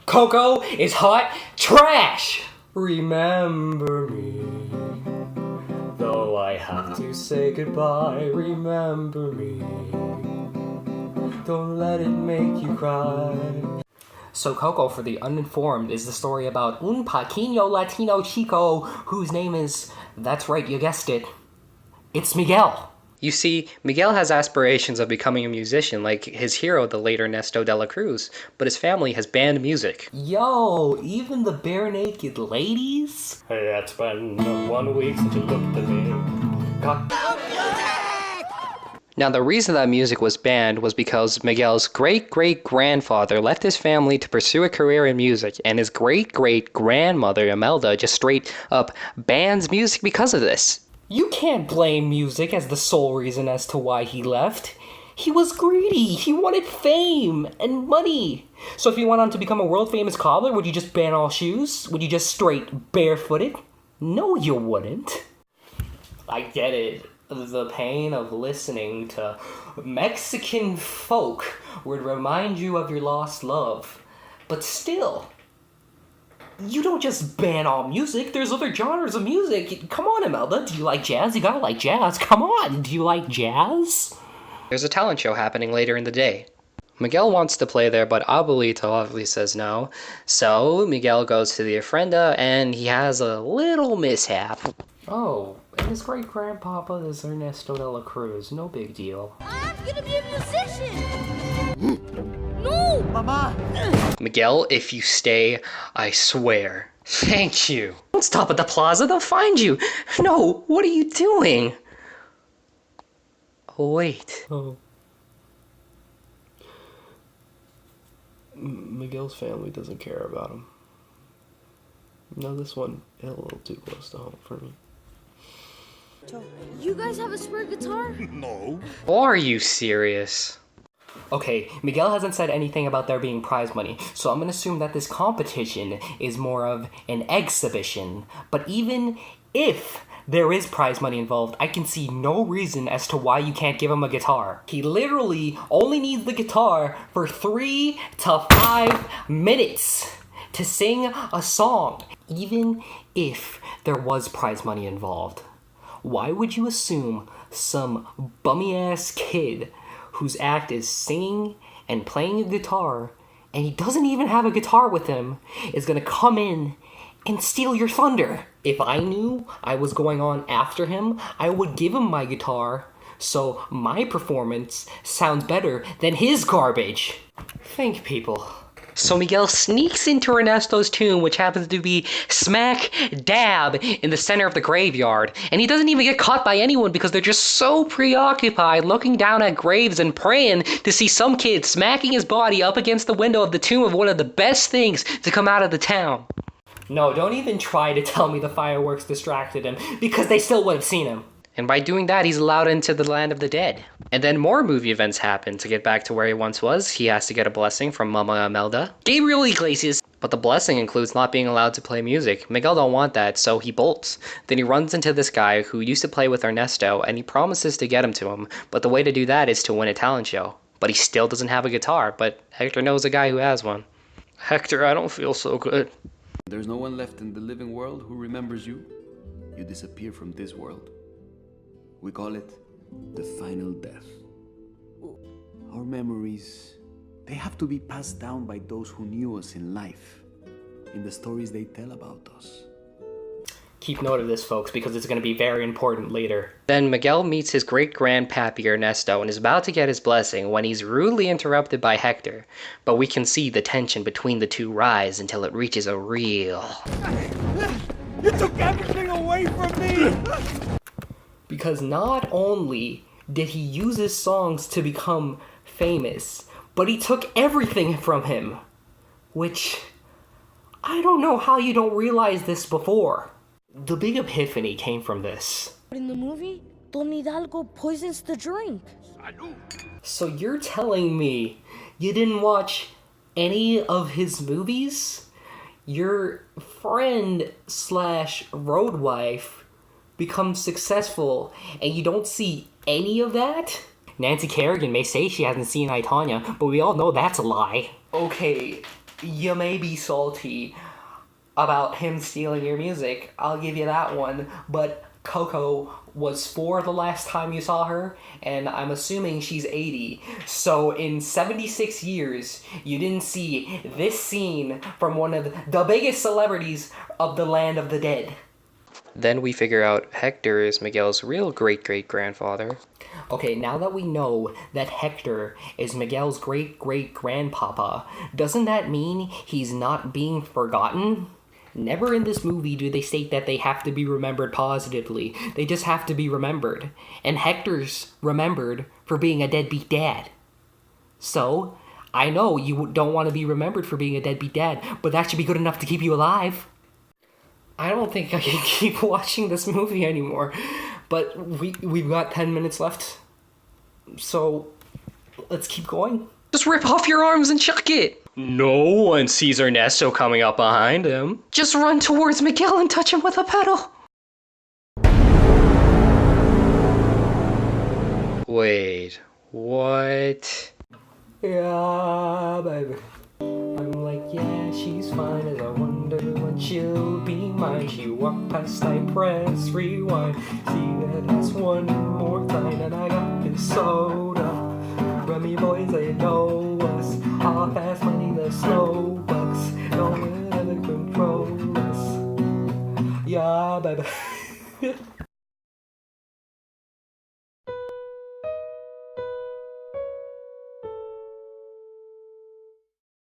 Coco is hot trash! Remember me, though I have to say goodbye. Remember me, don't let it make you cry. So Coco, for the uninformed, is the story about un pequeño Latino chico whose name is, that's right, you guessed it, it's Miguel. You see, Miguel has aspirations of becoming a musician like his hero, the late Ernesto de la Cruz, but his family has banned music. Yo, even the bare naked ladies? Hey, it's been 1 week since you looked at me. Now, the reason that music was banned was because Miguel's great-great-grandfather left his family to pursue a career in music, and his great-great-grandmother, Imelda, just straight up bans music because of this. You can't blame music as the sole reason as to why he left. He was greedy. He wanted fame and money. So if he went on to become a world-famous cobbler, would you just ban all shoes? Would you just straight barefooted? No, you wouldn't. I get it. The pain of listening to Mexican folk would remind you of your lost love. But still, you don't just ban all music. There's other genres of music. Come on, Imelda. Do you like jazz? You gotta like jazz. Come on. Do you like jazz? There's a talent show happening later in the day. Miguel wants to play there, but Abuelito obviously says no. So Miguel goes to the ofrenda, and he has a little mishap. Oh, and his great-grandpapa is Ernesto de la Cruz. No big deal. I'm gonna be a musician! No! Mama! Miguel, if you stay, I swear. Thank you. Don't stop at the plaza, they'll find you. No, what are you doing? Oh, wait. Oh. Miguel's family doesn't care about him. No, this one hit a little too close to home for me. You guys have a spare guitar? No. Are you serious? Okay, Miguel hasn't said anything about there being prize money, so I'm gonna assume that this competition is more of an exhibition. But even if there is prize money involved, I can see no reason as to why you can't give him a guitar. He literally only needs the guitar for 3 to 5 minutes to sing a song, even if there was prize money involved. Why would you assume some bummy-ass kid whose act is singing and playing a guitar, and he doesn't even have a guitar with him, is gonna come in and steal your thunder? If I knew I was going on after him, I would give him my guitar so my performance sounds better than his garbage. Think, people. So Miguel sneaks into Ernesto's tomb, which happens to be smack dab in the center of the graveyard, and he doesn't even get caught by anyone because they're just so preoccupied looking down at graves and praying to see some kid smacking his body up against the window of the tomb of one of the best things to come out of the town. No, don't even try to tell me the fireworks distracted him, because they still would have seen him. And by doing that, he's allowed into the land of the dead. And then more movie events happen. To get back to where he once was, he has to get a blessing from Mama Imelda, Gabriel Iglesias. But the blessing includes not being allowed to play music. Miguel don't want that, so he bolts. Then he runs into this guy who used to play with Ernesto, and he promises to get him to him. But the way to do that is to win a talent show. But he still doesn't have a guitar, but Hector knows a guy who has one. Hector, I don't feel so good. There's no one left in the living world who remembers you. You disappear from this world. We call it the final death. Our memories, they have to be passed down by those who knew us in life, in the stories they tell about us. Keep note of this, folks, because it's going to be very important later. Then Miguel meets his great-grandpappy Ernesto and is about to get his blessing when he's rudely interrupted by Hector. But we can see the tension between the two rise until it reaches a real... You took everything away from me! Because not only did he use his songs to become famous, but he took everything from him. Which, I don't know how you don't realize this before. The big epiphany came from this. In the movie, Don Hidalgo poisons the drink. So you're telling me you didn't watch any of his movies? Your friend slash road wife becomes successful and you don't see any of that? Nancy Kerrigan may say she hasn't seen I, Tonya, but we all know that's a lie. Okay, you may be salty about him stealing your music. I'll give you that one. But Coco was 4 the last time you saw her, and I'm assuming she's 80. So in 76 years, you didn't see this scene from one of the biggest celebrities of the land of the dead. Then we figure out Hector is Miguel's real great-great-grandfather. Okay, now that we know that Hector is Miguel's great-great-grandpapa, doesn't that mean he's not being forgotten? Never in this movie do they state that they have to be remembered positively. They just have to be remembered. And Hector's remembered for being a deadbeat dad. So, I know you don't want to be remembered for being a deadbeat dad, but that should be good enough to keep you alive. I don't think I can keep watching this movie anymore. But we've got 10 minutes left. So, let's keep going. Just rip off your arms and chuck it! No one sees Ernesto coming up behind him. Just run towards Miguel and touch him with a pedal. Wait, what? Yeah, baby. I'm like, yeah, she's fine as I wonder when she'll be mine. She walked past, I press rewind. See that that's one more time, and I got this soda. Rummy boys, they know us. All fast money, the slow bucks. No one ever control us. Yeah, baby.